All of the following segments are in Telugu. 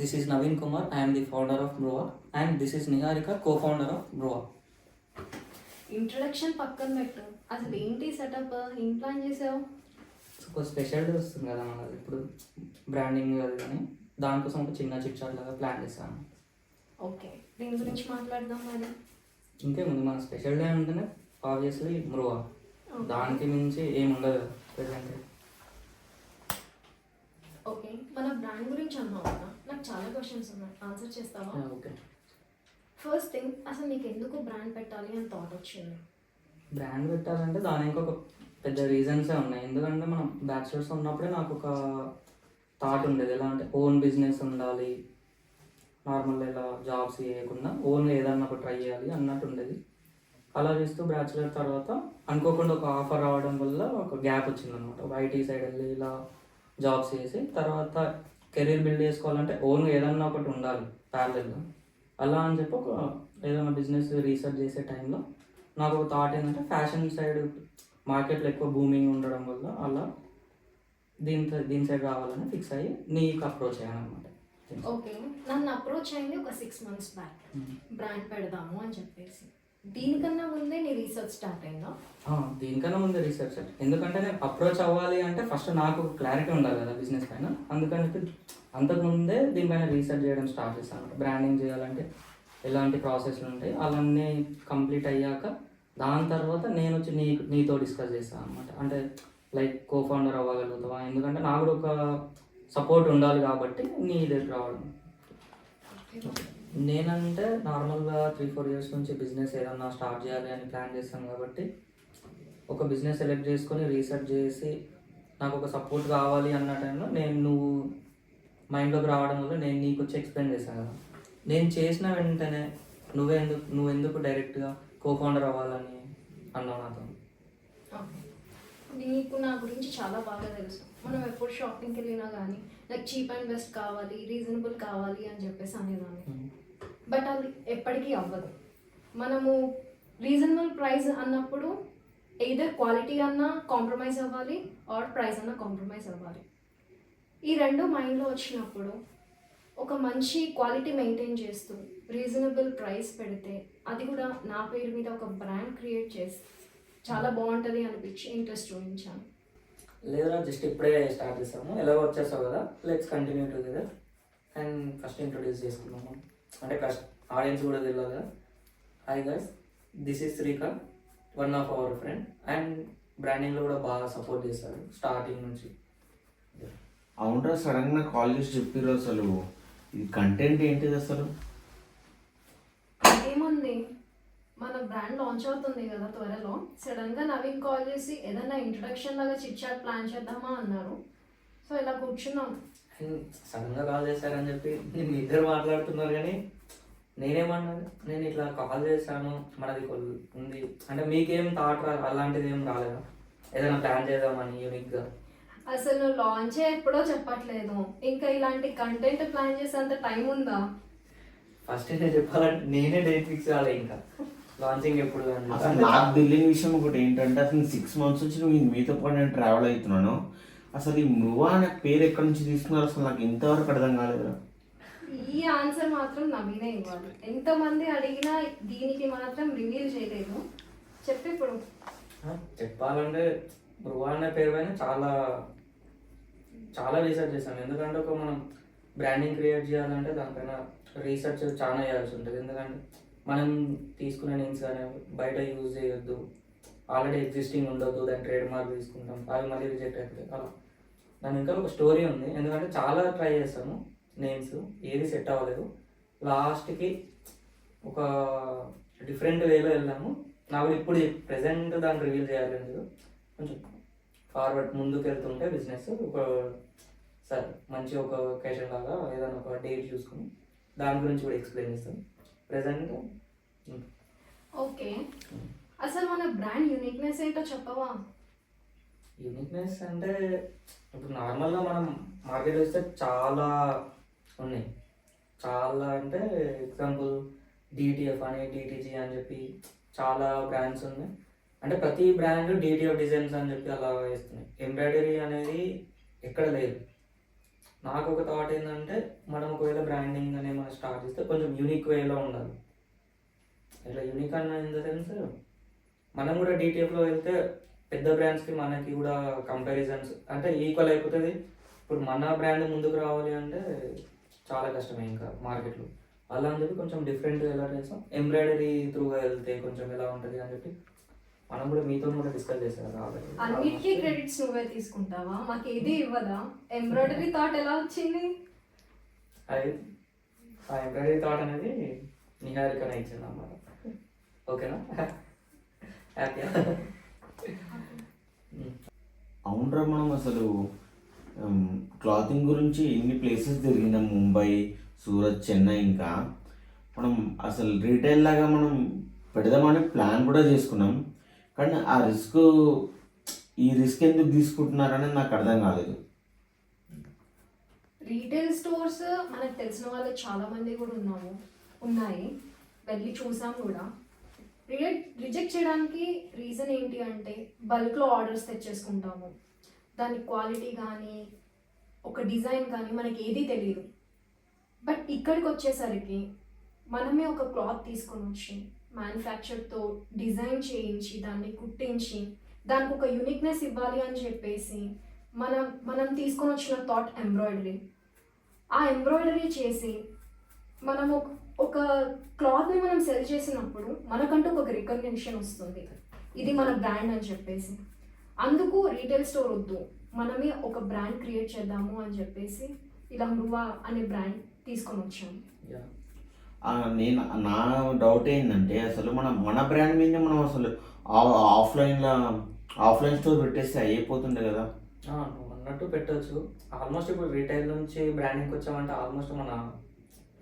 This is Naveen Kumar. I am the founder of Broa, and this is Niharika, co-founder of Broa. Introduction పక్కన పెట్టు, అసలు ఏంటి సెటప్, ఏం ప్లాన్ చేసావు? ఒక స్పెషల్ డే వస్తుంది కదా మనది ఇప్పుడు బ్రాండింగ్ అది కానీ దానికోసం ఒక చిన్న చిట్ చాట్ లాగా ప్లాన్ చేశాను. ఓకే, దీని గురించి మాట్లాడదాం మరి. ఇంకేముంది, మన స్పెషల్ డే అంటేనే ఆబ్వియస్లీ బ్రోవా, దానికి మించి ఏముండదు ప్రెసెంట్. ఓకే, మన బ్రాండ్ గురించి అన్నావు కదా, నాకు చాలా క్వశ్చన్స్ ఉన్నాయి, ఆన్సర్ చేస్తావా? ఓకే. ఫస్ట్ థింగ్, అసలు నీకు ఎందుకు బ్రాండ్ పెట్టాలి అని థాట్ వచ్చింది? బ్రాండ్ పెట్టాలంటే దాని ఇంకొక పెద్ద రీజన్సే ఉన్నాయి. ఎందుకంటే మనం బ్యాచిలర్స్ ఉన్నప్పుడే నాకు ఒక థాట్ ఉండేది, ఎలా అంటే ఓన్ బిజినెస్ ఉండాలి, నార్మల్ ఇలా జాబ్స్ చేయకుండా ఓన్గా ఏదన్నా ఒక ట్రై చేయాలి అన్నట్టు ఉండేది. అలా చేస్తూ బ్యాచిలర్ తర్వాత అనుకోకుండా ఒక ఆఫర్ రావడం వల్ల ఒక గ్యాప్ వచ్చిందనమాట. ఒక ఐటీ సైడ్ వెళ్ళి ఇలా జాబ్స్ చేసి తర్వాత కెరీర్ బిల్డ్ చేసుకోవాలంటే ఓన్గా ఏదన్నా ఒకటి ఉండాలి ప్యారలల్గా. అలా అని చెప్పి ఒక ఏదైనా బిజినెస్ రీసెర్చ్ చేసే టైంలో నాకు ఒక థాట్ ఏంటంటే ఫ్యాషన్ సైడ్ మార్కెట్లో ఎక్కువ బూమింగ్ ఉండడం వల్ల అలా దీని సైడ్ రావాలని ఫిక్స్ అయ్యి నీకు అప్రోచ్ అయ్యాను అనమాట. ఓకే, నన్ను అప్రోచ్ అయింది ఒక 6 months బ్యాక్, బ్రాండ్ పెడదాము అని చెప్పేసి. దీనికన్నా ముందే నీ రీసెర్చ్ స్టార్ట్ అయిందా? దీనికన్నా ముందే రీసెర్చ్, ఎందుకంటే నేను అప్రోచ్ అవ్వాలి అంటే ఫస్ట్ నాకు క్లారిటీ ఉండాలి కదా బిజినెస్ పైన. అందుకని అంతకుముందే దీనిపైన రీసెర్చ్ చేయడం స్టార్ట్ చేశాను. బ్రాండింగ్ చేయాలంటే ఎలాంటి ప్రాసెస్లు ఉంటాయి అవన్నీ కంప్లీట్ అయ్యాక దాని తర్వాత నేను వచ్చి నీతో డిస్కస్ చేస్తాను అనమాట. అంటే లైక్ కో ఫౌండర్ అవ్వగలుగుతావా, ఎందుకంటే నాకు కూడా ఒక సపోర్ట్ ఉండాలి కాబట్టి నీ దగ్గర రావడం. నేనంటే నార్మల్గా 3-4 years నుంచి బిజినెస్ ఏదన్నా స్టార్ట్ చేయాలి అని ప్లాన్ చేస్తాను కాబట్టి ఒక బిజినెస్ సెలెక్ట్ చేసుకొని రీసెర్చ్ చేసి నాకు ఒక సపోర్ట్ కావాలి అన్న టైంలో నువ్వు మైండ్లోకి రావడం వల్ల నేను నీకు వచ్చి ఎక్స్ప్లెయిన్ చేశాను కదా. నేను చేసిన వెంటనే నువ్వెందుకు డైరెక్ట్గా కో ఫౌండర్ అవ్వాలని అన్నావు నాతో. నీకు నా గురించి చాలా బాగా తెలుసు. మనం ఎప్పుడు షాపింగ్కి వెళ్ళినా కానీ నాకు చీప్ అండ్ బెస్ట్ కావాలి, రీజనబుల్ కావాలి అని చెప్పేసి అనేదాన్ని. బట్ అది ఎప్పటికీ అవ్వదు. మనము రీజనబుల్ ప్రైస్ అన్నప్పుడు ఎయిదర్ క్వాలిటీ అన్నా కాంప్రమైజ్ అవ్వాలి ఆర్ ప్రైస్ అన్నా కాంప్రమైజ్ అవ్వాలి. ఈ రెండు మైండ్లో వచ్చినప్పుడు ఒక మంచి క్వాలిటీ మెయింటైన్ చేస్తూ రీజనబుల్ ప్రైస్ పెడితే అది కూడా నా పేరు మీద ఒక బ్రాండ్ క్రియేట్ చేస్తే చాలా బాగుంటుంది అనిపించి ఇంట్రెస్ట్ చూపించాను. లేదా జస్ట్ ఇప్పుడే స్టార్ట్ చేస్తాము, ఎలా వచ్చేస్తావు కదా, let's continue together. And first introduce చేసుకున్నాము అంటే ఆడియన్స్ కూడా తెలియదు కదా. Hi guys, this is Srikanth, one of our friend, and బ్రాండింగ్లో కూడా బాగా సపోర్ట్ చేస్తారు స్టార్టింగ్ నుంచి. అవునరా, సడన్గా కాల్ చేసి చెప్పారు అసలు ఇది కంటెంట్ ఏంటిది అసలు? ఏముంది, మన బ్రాండ్ లాంచ్ అవుతుంది కదా త్వరలో. సడన్గా నవీన్ కాల్ చేసి ఏదైనా ఇంట్రొడక్షన్ లాగా చిట్ చాట్ ప్లాన్ చేద్దామా అన్నారు. సో ఇలా కూర్చున్నాం. సడన్గా కాల్ చేశారని చెప్పి నేను ఇద్దరు మాట్లాడుతున్నారు కానీ నేనేమన్నాను, నేను ఇట్లా కాల్ చేశాను మనది ఉంది అంటే మీకేం థాట్ అలాంటిది ఏం రాలేదా, ఏదైనా ప్లాన్ చేద్దామని యూనిక్గా? అసలు లాంచ్ ఎప్పుడో చెప్పట్లేదు, ఇంకా ఇలాంటి కంటెంట్ ప్లాన్ చేసేంత టైం ఉందా? ఫస్ట్ నేను చెప్పాలంటే నేనే డేట్ ఫిక్స్ కాలే ఇంకా లాంచింగ్ ఎప్పుడు. అసలు నాకు తెలియని విషయం ఒకటి ఏంటంటే అసలు 6 months నుంచి నువ్వు మీతో పాటు నేను ట్రావెల్ అవుతున్నాను. అసలు ఈ మృవా అనే పేరు ఎక్కడి నుంచి తీసుకున్నారు అసలు నాకు ఇంతవరకు అర్థం కాలేదు. ఈ ఆన్సర్ మాత్రం నవీనే ఇవ్వాలి. ఎంతమంది అడిగినా దీనికి మాత్రం రివీల్ చేయలేదు. చెప్పు ఇప్పుడు. చెప్పాలంటే మృవా అనే పేరు పైన చాలా చాలా రీసెర్చ్ చేశాను. ఎందుకంటే ఒక మనం బ్రాండింగ్ క్రియేట్ చేయాలంటే దానిపైన రీసెర్చ్ చాలా చేయాల్సి ఉంటుంది. ఎందుకంటే మనం తీసుకునే నేమ్స్ కానీ బయట యూజ్ చేయొద్దు, ఆల్రెడీ ఎగ్జిస్టింగ్ ఉండొద్దు, దాని ట్రేడ్ మార్క్ తీసుకుంటాం, అవి మళ్ళీ రిజెక్ట్ అవుతాయి. అలా దాని ఇంకా ఒక స్టోరీ ఉంది. ఎందుకంటే చాలా ట్రై చేస్తాను నేమ్స్, ఏది సెట్ అవ్వలేదు. లాస్ట్కి ఒక డిఫరెంట్ వేలో వెళ్ళాము. నాకు ఇప్పుడు ప్రెసెంట్ దాన్ని రివీల్ చేయాలని లేదు, కొంచెం ఫార్వర్డ్ ముందుకు వెళ్తుంటే బిజినెస్ ఒక సరే మంచి ఒక ఒకేషన్ లాగా ఏదైనా ఒక డేట్ చూసుకుని దాని గురించి కూడా ఎక్స్ప్లెయిన్ చేస్తాను ప్రెసెంట్. ఓకే, అసలు మన బ్రాండ్ యూనిక్నెస్ ఏంటో చెప్పవా? యూనిక్నెస్ అంటే ఇప్పుడు నార్మల్గా మనం మార్కెట్ వస్తే చాలా ఉన్నాయి. చాలా అంటే ఎగ్జాంపుల్ డిటిఎఫ్ అని, డిటిజీ అని చెప్పి చాలా బ్రాండ్స్ ఉన్నాయి. అంటే ప్రతి బ్రాండ్ డిటిఎఫ్ డిజైన్స్ అని చెప్పి అలా వేస్తున్నాయి. ఎంబ్రాయిడరీ అనేది ఎక్కడ లేదు. నాకు ఒక థాట్ ఏంటంటే మనం ఒకవేళ బ్రాండింగ్ అనేది మనం స్టార్ట్ చేస్తే కొంచెం యూనిక్ వేలో ఉండాలి. ఇట్లా యూనిక్ అన్న ఇన్ ద సెన్స్ మనం కూడా డిటిఎఫ్లో వెళ్తే పెద్ద బ్రాండ్స్కి మనకి కూడా కంపారిజన్స్ అంటే ఈక్వల్ అయిపోతుంది. ఇప్పుడు మన బ్రాండ్ ముందుకు రావాలి అంటే చాలా కష్టమే ఇంకా మార్కెట్లో. అలా అని చెప్పి కొంచెం డిఫరెంట్గా ఎలా చేస్తాం, ఎంబ్రాయిడరీ త్రూగా వెళ్తే కొంచెం ఎలా ఉంటుంది అని చెప్పి మనం కూడా మీతో కూడా డిస్కస్ చేసాం కాబట్టి అన్నిటికీ క్రెడిట్స్ నువ్వే తీసుకుంటావా? మాకు ఏది ఇవ్వదా? ఎంబ్రాయిడరీ థాట్ ఎలా వచ్చింది? అది ఆ ఎంబ్రాయిడరీ థాట్ అనేది నిహారికనే ఇచ్చింది అన్నమాట. ఓకేనా? హ్యాపీయా? అవునరా, మనం అసలు క్లాతింగ్ గురించి ఎన్ని ప్లేసెస్ తిరిగినాం, ముంబై, సూరత్, చెన్నై. ఇంకా మనం అసలు రీటైల్ లాగా మనం పెడదామని ప్లాన్ కూడా చేసుకున్నాం. కానీ ఆ ఈ రిస్క్ ఎందుకు తీసుకుంటున్నారనేది నాకు అర్థం కాలేదు. రీటైల్ స్టోర్స్ మనకు తెలిసిన వాళ్ళు చాలా మంది కూడా ఉన్నాయి, వెళ్ళి చూసాం కూడా. రిజెక్ట్ చేయడానికి రీజన్ ఏంటి అంటే బల్క్లో ఆర్డర్స్ తెచ్చేసుకుంటాము, దాని క్వాలిటీ కానీ ఒక డిజైన్ కానీ మనకి ఏది తెలియదు. బట్ ఇక్కడికి వచ్చేసరికి మనమే ఒక క్లాత్ తీసుకొని వచ్చి మ్యానుఫ్యాక్చర్తో డిజైన్ చేయించి దాన్ని కుట్టించి దానికి ఒక యూనిక్నెస్ ఇవ్వాలి అని చెప్పేసి మనం తీసుకొని వచ్చిన థాట్ ఎంబ్రాయిడరీ. ఆ ఎంబ్రాయిడరీ చేసి మనము ఒక క్లాత్ని మనం సెల్ చేసినప్పుడు మనకంటూ ఒక రికగ్నిషన్ వస్తుంది, ఇది మన బ్రాండ్ అని చెప్పేసి. అందుకు రీటైల్ స్టోర్ వద్దు, మనమే ఒక బ్రాండ్ క్రియేట్ చేద్దాము అని చెప్పేసి ఇలా మృవా అనే బ్రాండ్ తీసుకొని వచ్చాము. నా డౌట్ ఏంటంటే అసలు మన బ్రాండ్ మీద మనం అసలు ఆఫ్లైన్ స్టోర్ పెట్టేస్తే అయిపోతుండే కదా. నువ్వు అన్నట్టు పెట్టవచ్చు. ఆల్మోస్ట్ ఇప్పుడు రీటైల్ నుంచి బ్రాండింగ్కి వచ్చామంటే ఆల్మోస్ట్ మన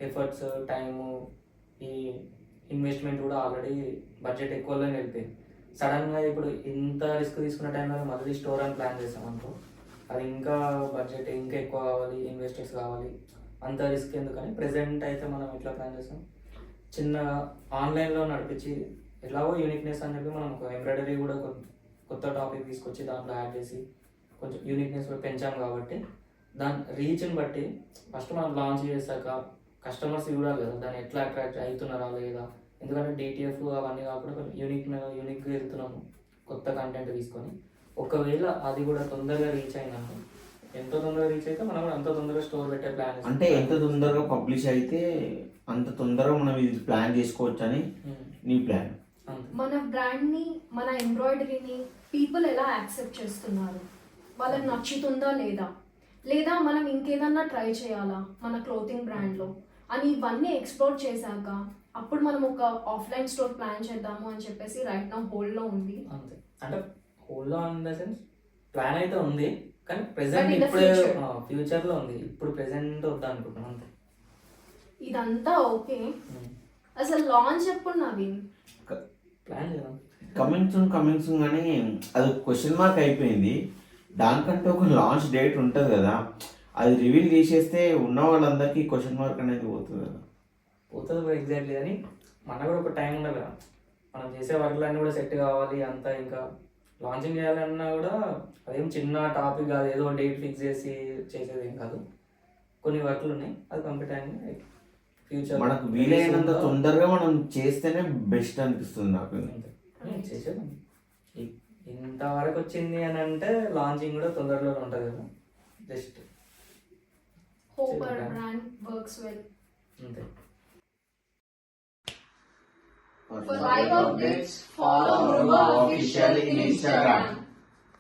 ఎఫర్ట్స్, టైము, ఈ ఇన్వెస్ట్మెంట్ కూడా ఆల్రెడీ బడ్జెట్ ఎక్కువలోనే వెళ్ళిపోయింది. సడన్గా ఇప్పుడు ఇంత రిస్క్ తీసుకున్న టైంలో మళ్ళీ స్టోర్ అని ప్లాన్ చేసాం అనుకో, అది ఇంకా బడ్జెట్ ఇంకా ఎక్కువ కావాలి, ఇన్వెస్టర్స్ కావాలి, అంత రిస్క్ ఎందుకని ప్రెసెంట్ అయితే మనం ఎట్లా ప్లాన్ చేసాం, చిన్న ఆన్లైన్లో నడిపించి ఎలాగో యూనిక్నెస్ అని చెప్పి మనం ఒక ఎంబ్రాయిడరీ కూడా కొత్త టాపిక్ తీసుకొచ్చి దాంట్లో యాడ్ చేసి కొంచెం యూనిక్నెస్ కూడా పెంచాం కాబట్టి దాని రీచ్ని బట్టి ఫస్ట్ మనం లాంచ్ చేశాక కస్టమర్స్ చూడాలి కదా దాన్ని ఎట్లా అట్రాక్ట్ అవుతున్నారా లేదా. ఎందుకంటే డిటిఎఫ్ అవన్నీ కాకుండా కొంచెం యూనిక్గా వెళ్తున్నాము కొత్త కంటెంట్ తీసుకొని. ఒకవేళ అది కూడా తొందరగా రీచ్ అయినాక, ఎంత తొందరగా రీచ్ అయితే మనం కూడా అంత తొందరగా స్టోర్ పెట్టే ప్లాన్. అంటే ఎంత తొందరగా పబ్లిష్ అయితే అంత తొందరగా మనం ఇది ప్లాన్ చేసుకోవచ్చు అని నీ ప్లాన్. మన బ్రాండ్ని, మన ఎంబ్రాయిడరీని పీపుల్ ఎలా యాక్సెప్ట్ చేస్తున్నారు, వాళ్ళకి నచ్చుతుందా లేదా మనం ఇంకేదన్నా ట్రై చేయాలా మన క్లోతింగ్ బ్రాండ్లో అని ఇవన్నీ ఎక్స్ప్లోర్ చేశాక అప్పుడు మనం ఒక ఆఫ్లైన్ స్టోర్ ప్లాన్ చేద్దాము అని చెప్పేసి రైట్ నౌ హోల్డ్లో ఉంది. అంతే, అంటే హోల్డ్లో ఇన్ ద సెన్స్ ప్లాన్ అయితే ఉంది కానీ ప్రెసెంట్ ఇప్పుడు ఫ్యూచర్లో ఉంది, ఇప్పుడు ప్రెసెంట్ వద్దా అనుకుంటున్నాను అంతే. ఇదంతా ఓకే, అసలు లాంచ్ ఎప్పుడు నవీన్? ప్లాన్ చేద్దాం, కమింగ్ సూన్ కానీ అది క్వశ్చన్ మార్క్ అయిపోయింది. దానికంటే ఒక లాంచ్ డేట్ ఉంటుంది కదా, అది రివీల్ చేసేస్తే ఉన్న వాళ్ళందరికీ క్వశ్చన్ మార్క్ అనేది పోతుంది కదా. పోతుంది ఎగ్జాక్ట్లీ, కానీ మనకు కూడా ఒక టైం ఉండాలి కదా, మనం చేసే వర్క్లన్నీ కూడా సెట్ కావాలి అంతా. ఇంకా లాంచింగ్ చేయాలన్నా కూడా అదేం చిన్న టాపిక్ కాదు, ఏదో డేట్ ఫిక్స్ చేసి చేసేది ఏం కాదు. కొన్ని వర్క్లు ఉన్నాయి, అది కంప్లీట్ అయింది. ఫ్యూచర్ మనకు వీలైనంత తొందరగా మనం చేస్తేనే బెస్ట్ అనిపిస్తుంది నాకు. చేసేదాం, ఇంతవరకు వచ్చింది అని అంటే లాంచింగ్ కూడా తొందరలో ఉంటుంది కదా. Just hope our brand works well. అంతే. For live updates, follow Mruva Official in Instagram.